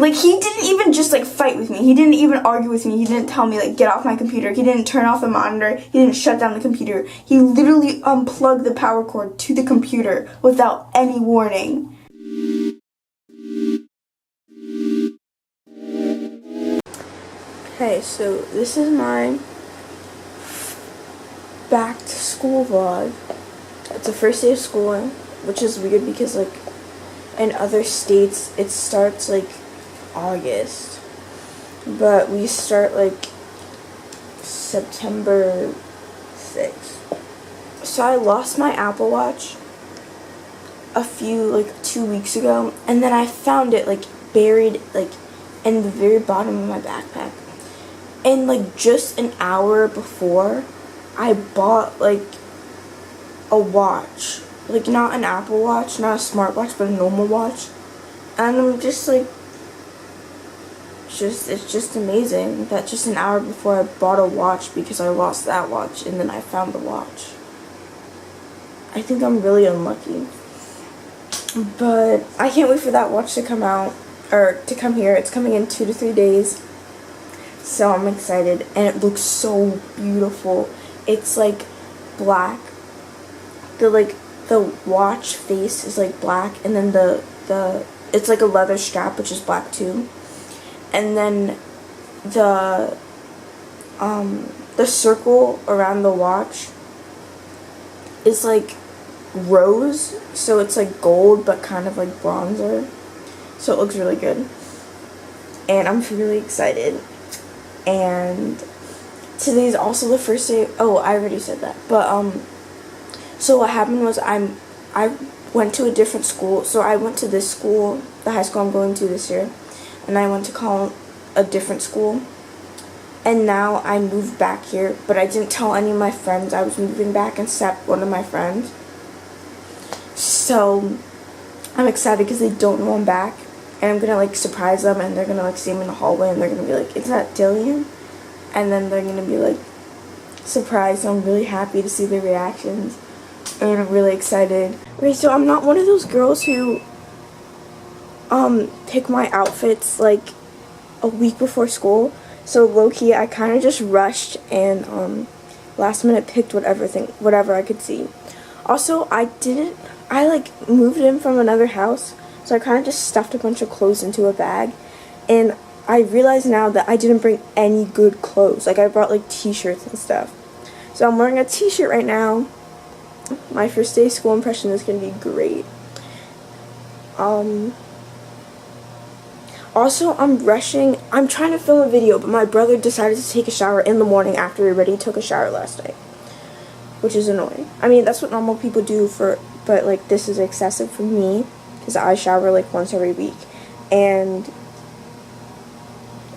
Like, he didn't even just, like, fight with me. He didn't even argue with me. He didn't tell me, like, get off my computer. He didn't turn off the monitor. He didn't shut down the computer. He literally unplugged the power cord to the computer without any warning. Okay, so this is my back to school vlog. It's the first day of school, which is weird because, like, in other states, it starts, like, August, but we start like September 6th. So I lost my Apple Watch like 2 weeks ago, and then I found it like buried like in the very bottom of my backpack. And like just an hour before, I bought like a watch, like not an Apple Watch, not a smartwatch, but a normal watch, and I'm just like, it's just amazing that just an hour before I bought a watch because I lost that watch and then I found the watch. I think I'm really unlucky. But I can't wait for that watch to come out, or to come here. It's coming in 2 to 3 days. So I'm excited, and it looks so beautiful. It's like black. The watch face is like black, and then it's like a leather strap, which is black too. And then the circle around the watch is like rose, so it's like gold but kind of like bronzer. So it looks really good. And I'm really excited. And today's also the first day. Oh, I already said that. But so what happened was I went to a different school. So I went to this school, the high school I'm going to this year. And I went to call a different school, and now I moved back here, but I didn't tell any of my friends I was moving back except one of my friends. So I'm excited because they don't know I'm back, and I'm gonna like surprise them, and they're gonna like see me in the hallway, and they're gonna be like, "Is that Dillian?" And then they're gonna be like surprised. So I'm really happy to see their reactions, and I'm really excited. Okay, so I'm not one of those girls who pick my outfits like a week before school. So low-key, I kind of just rushed and last minute picked whatever I could see. Also, I like moved in from another house, so I kind of just stuffed a bunch of clothes into a bag, and I realize now that I didn't bring any good clothes. Like I brought like t-shirts and stuff. So I'm wearing a t-shirt right now. My first day of school impression is gonna be great. Also, I'm rushing. I'm trying to film a video, but my brother decided to take a shower in the morning after he already took a shower last night, which is annoying. I mean, that's what normal people do but like this is excessive for me because I shower like once every week, and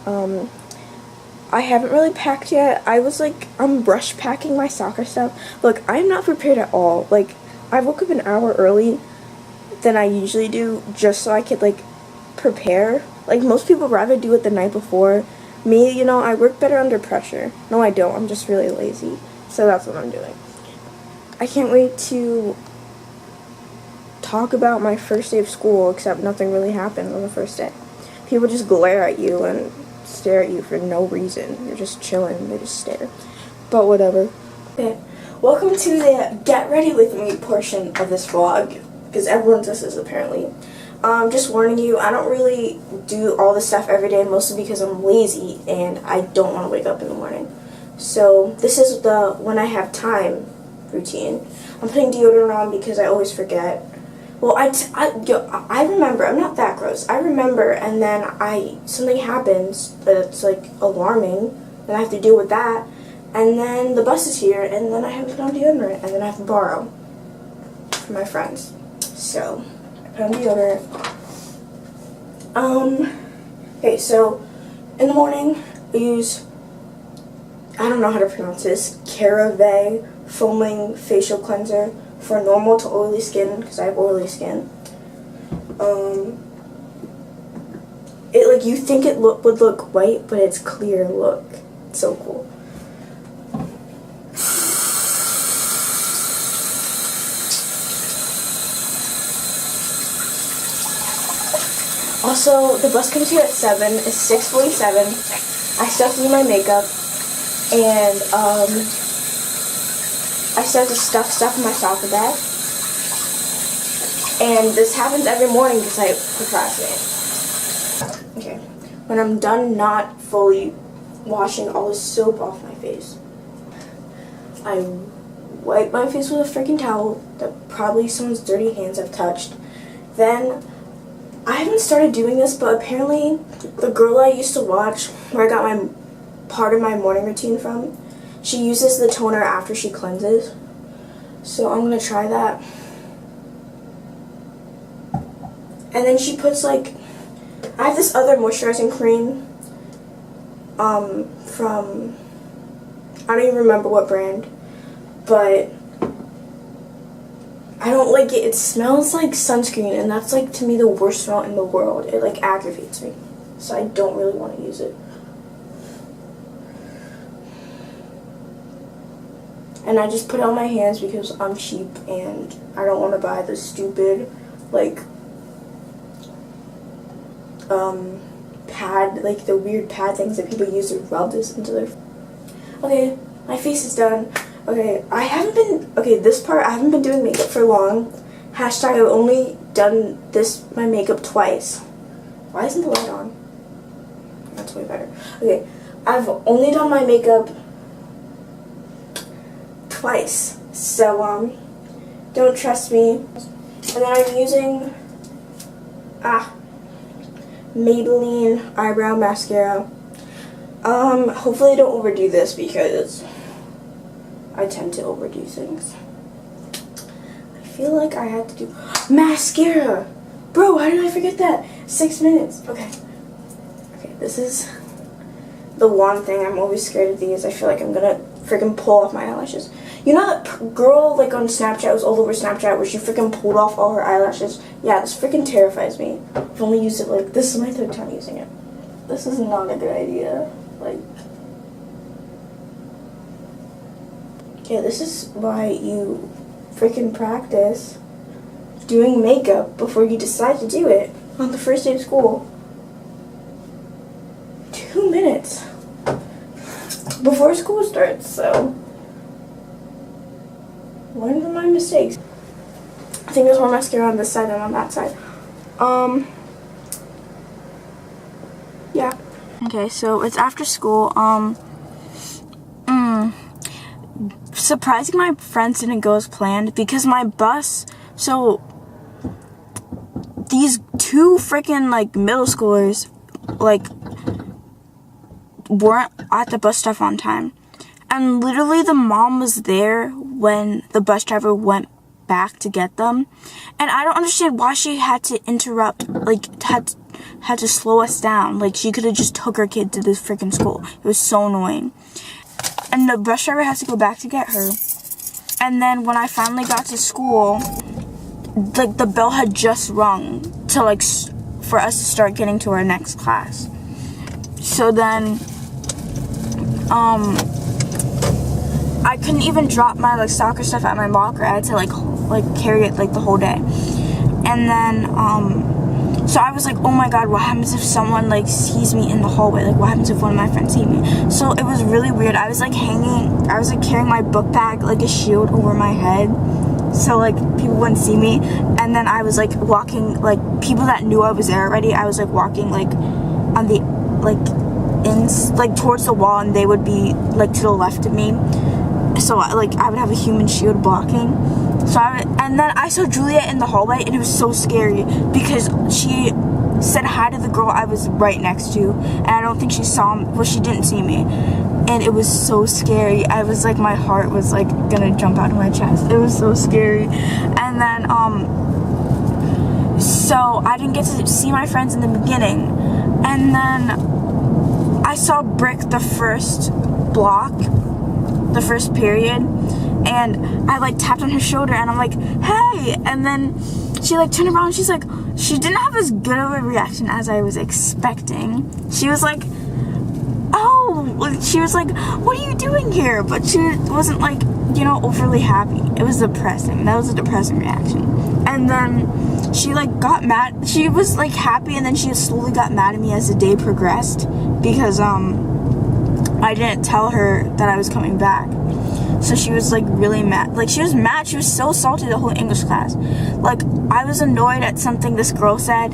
I haven't really packed yet. I'm rush packing my soccer stuff. Look, I'm not prepared at all. Like, I woke up an hour early than I usually do just so I could like prepare. Like, most people rather do it the night before. Me, you know, I work better under pressure. No, I don't. I'm just really lazy. So that's what I'm doing. I can't wait to talk about my first day of school, except nothing really happened on the first day. People just glare at you and stare at you for no reason. You're just chilling. They just stare. But whatever. Okay. Welcome to the Get Ready With Me portion of this vlog, because everyone does this apparently. Just warning you, I don't really do all this stuff every day, mostly because I'm lazy and I don't want to wake up in the morning. So this is the when I have time routine. I'm putting deodorant on because I always forget. Well, I remember. I'm not that gross. I remember, and then something happens that's like alarming, and I have to deal with that. And then the bus is here, and then I have to put on deodorant, and then I have to borrow from my friends. So I put on deodorant. Okay, so in the morning I use, I don't know how to pronounce this, GRWM foaming facial cleanser for normal to oily skin, because I have oily skin. It like, you think it would look white, but it's clear. Look, it's so cool. So the bus comes here at 7. It's 6:47. I start to do my makeup, and I start to stuff stuff in my soccer bag. And this happens every morning because I procrastinate. Okay, when I'm done not fully washing all the soap off my face, I wipe my face with a freaking towel that probably someone's dirty hands have touched. Then, I haven't started doing this, but apparently the girl I used to watch, where I got my part of my morning routine from, she uses the toner after she cleanses. So I'm going to try that. And then she puts like, I have this other moisturizing cream from, I don't even remember what brand, but I don't like it. It smells like sunscreen, and that's like to me the worst smell in the world. It like aggravates me, so I don't really want to use it. And I just put it on my hands because I'm cheap and I don't want to buy the stupid like pad, like the weird pad things that people use to rub this into their. Okay, my face is done. Okay, this part, I haven't been doing makeup for long. Hashtag I've only done my makeup twice. Why isn't the light on? That's way better. Okay, I've only done my makeup twice. So, don't trust me. And then I'm using, Maybelline eyebrow mascara. Hopefully I don't overdo this because I tend to overdo things. I feel like I had to do mascara. Bro, how did I forget that? 6 minutes. Okay. Okay, this is the one thing I'm always scared of these. I feel like I'm gonna freaking pull off my eyelashes. You know that girl like on Snapchat, it was all over Snapchat, where she freaking pulled off all her eyelashes? Yeah, this freaking terrifies me. I've only used it like, this is my 3rd time using it. This is not a good idea. Like, okay, this is why you freaking practice doing makeup before you decide to do it on the first day of school. 2 minutes before school starts, so learn from my mistakes. I think there's more mascara on this side than on that side. Yeah. Okay, so it's after school. Surprising my friends didn't go as planned because my bus, so these 2 freaking like middle schoolers like weren't at the bus stop on time. And literally the mom was there when the bus driver went back to get them. And I don't understand why she had to interrupt, like had to slow us down. Like she could have just took her kid to this freaking school. It was so annoying. And the bus driver has to go back to get her. And then when I finally got to school, like the bell had just rung to like for us to start getting to our next class. So then I couldn't even drop my like soccer stuff at my locker. I had to like carry it like the whole day. And then so I was like, oh my god, what happens if someone like sees me in the hallway? Like what happens if one of my friends see me? So it was really weird. I was like carrying my book bag like a shield over my head, so like people wouldn't see me. And then I was like walking, like people that knew I was there already, I was like walking like on the like towards the wall, and they would be like to the left of me. So like I would have a human shield blocking. So and then I saw Juliet in the hallway, and it was so scary because she said hi to the girl I was right next to, and I don't think she saw me. Well, she didn't see me, and it was so scary. I was like, my heart was like gonna jump out of my chest. It was so scary. And then so I didn't get to see my friends in the beginning, and then I saw Brick the first block, the first period, and I like tapped on her shoulder, and I'm like, hey, and then she like turned around, and she didn't have as good of a reaction as I was expecting. She was like, oh, she was like, what are you doing here? But she wasn't like, you know, overly happy. It was depressing. That was a depressing reaction. And then she like got mad. She was like happy, and then she slowly got mad at me as the day progressed because I didn't tell her that I was coming back. So she was like really mad. Like she was mad. She was so salty the whole English class. Like I was annoyed at something this girl said,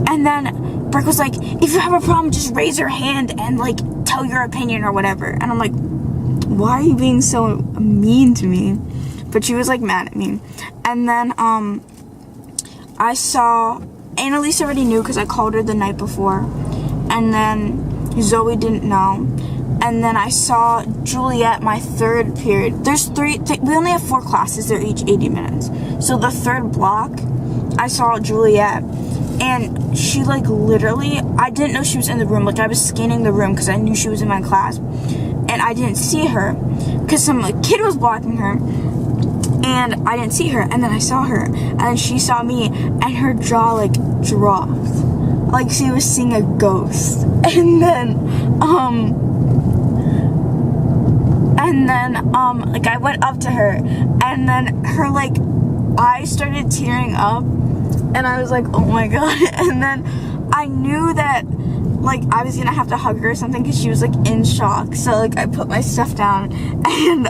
and then Brooke was like, if you have a problem, just raise your hand and like tell your opinion or whatever. And I'm like, why are you being so mean to me? But she was like mad at me. And then I saw Annalise already knew because I called her the night before, and then Zoe didn't know. And then I saw Juliet my third period. There's we only have 4 classes. They're each 80 minutes. So the third block, I saw Juliet. And she like literally, I didn't know she was in the room. Like I was scanning the room because I knew she was in my class. And I didn't see her because some like, kid was blocking her. And I didn't see her. And then I saw her. And then she saw me. And her jaw like dropped. Like she was seeing a ghost. And then, like I went up to her, and then her like eyes started tearing up, and I was like, oh my god. And then I knew that like I was gonna have to hug her or something because she was like in shock. So like I put my stuff down, and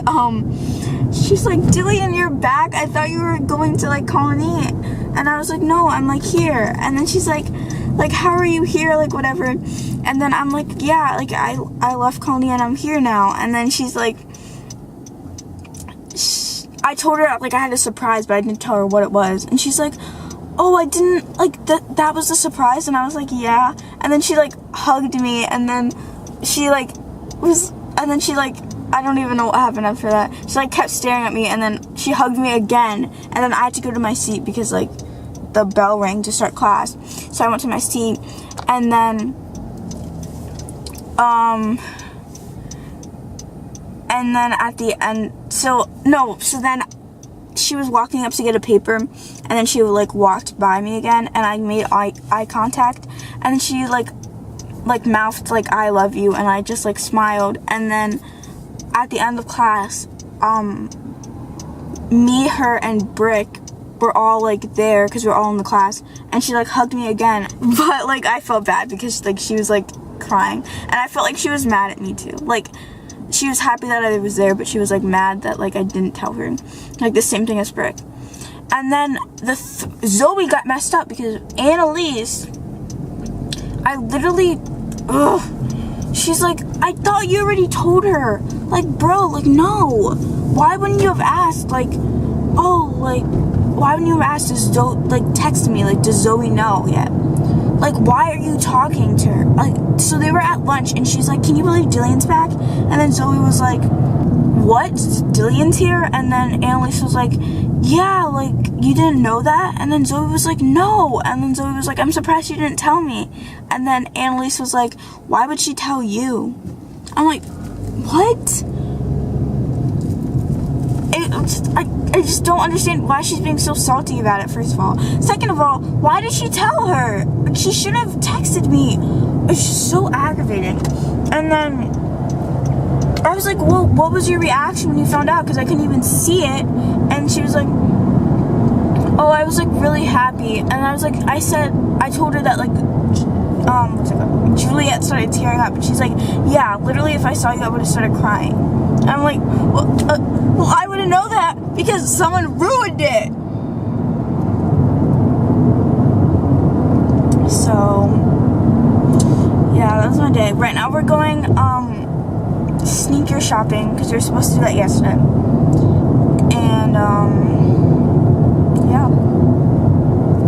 she's like, Dillian, you're back? I thought you were going to like Colony. And I was like, no, I'm like here. And then she's like how are you here, like whatever. And then I'm like, yeah, like I left Colony and I'm here now. And then she's like, I told her like I had a surprise, but I didn't tell her what it was. And she's like, oh, I didn't, like that was the surprise. And I was like, yeah. And then she like hugged me, and then she like I don't even know what happened after that. She like kept staring at me, and then she hugged me again, and then I had to go to my seat because like the bell rang to start class. So I went to my seat, and then at the end, so then she was walking up to get a paper, and then she like walked by me again, and I made eye contact, and then she like mouthed like I love you, and I just like smiled. And then at the end of class, me, her, and Brick were all like there because we're all in the class, and she like hugged me again. But like I felt bad because like she was like crying, and I felt like she was mad at me too. Like she was happy that I was there, but she was like mad that like I didn't tell her. Like the same thing as Brick. And then Zoe got messed up because Annalise, I literally, she's like, I thought you already told her. Like, bro, like, no. Why wouldn't you have asked? Like, oh, like, why wouldn't you have asked? Does Zoe, like, text me, like, does Zoe know yet? Like, why are you talking to her? Like, so they were at lunch, and she's like, can you believe Dillian's back? And then Zoe was like, what? Dillian's here? And then Annalise was like, yeah, like, you didn't know that? And then Zoe was like, no. And then Zoe was like, I'm surprised you didn't tell me. And then Annalise was like, why would she tell you? I'm like, what? I just don't understand why she's being so salty about it, first of all. Second of all, why did she tell her? She should have texted me. It's just so aggravating. And then I was like, well, what was your reaction when you found out? Because I couldn't even see it. And she was like, oh, I was like really happy. And I was like, I told her that like, what's it called? Juliet started tearing up. And she's like, yeah, literally if I saw you, I would have started crying. And I'm like, well, I wouldn't know that because someone ruined it. So, yeah, that was my day. Right now we're going, sneaker shopping because we were supposed to do that yesterday. And, yeah.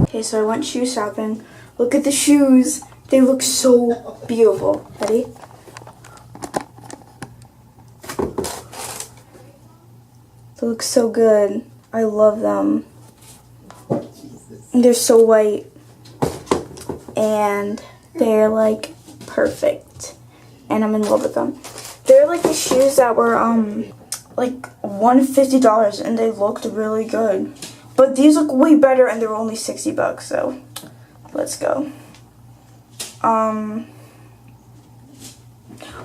Okay, so I went shoe shopping. Look at the shoes. They look so beautiful. Ready? They look so good. I love them. They're so white. And they're like perfect. And I'm in love with them. They're like the shoes that were like $150 and they looked really good. But these look way better and they were only $60, so let's go.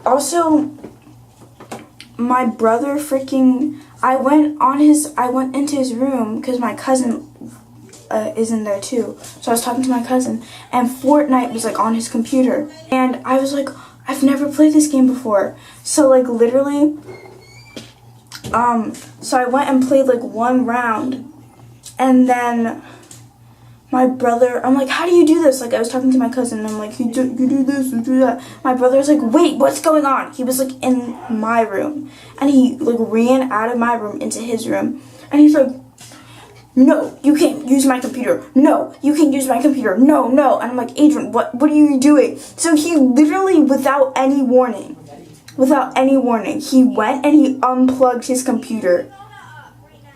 Also, my brother freaking, I went into his room because my cousin is in there too. So I was talking to my cousin, and Fortnite was like on his computer, and I was like, I've never played this game before. So like literally, so I went and played like one round, and then my brother, I'm like, how do you do this? Like I was talking to my cousin, and I'm like, you do this, you do that. My brother was like, wait, what's going on? He was like in my room, and he like ran out of my room into his room, and he's like, no, you can't use my computer. No, you can't use my computer. No, no. And I'm like, Adrian, what are you doing? So he literally, without any warning, he went and he unplugged his computer.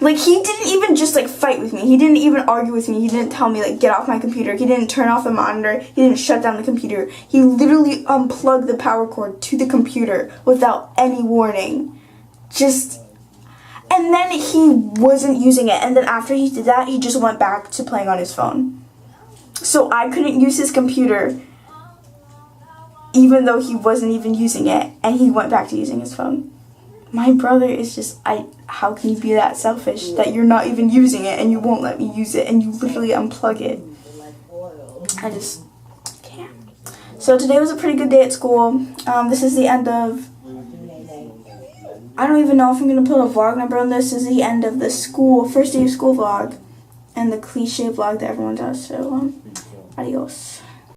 Like, he didn't even just, like, fight with me. He didn't even argue with me. He didn't tell me, like, get off my computer. He didn't turn off the monitor. He didn't shut down the computer. He literally unplugged the power cord to the computer without any warning. And then he wasn't using it. And then after he did that, he just went back to playing on his phone. So I couldn't use his computer, even though he wasn't even using it. And he went back to using his phone. My brother is just, how can you be that selfish that you're not even using it and you won't let me use it and you literally unplug it? I just can't. So today was a pretty good day at school. This is the end of, I don't even know if I'm going to put a vlog number on this. This is the end of the first day of school vlog and the cliche vlog that everyone does. So, adios.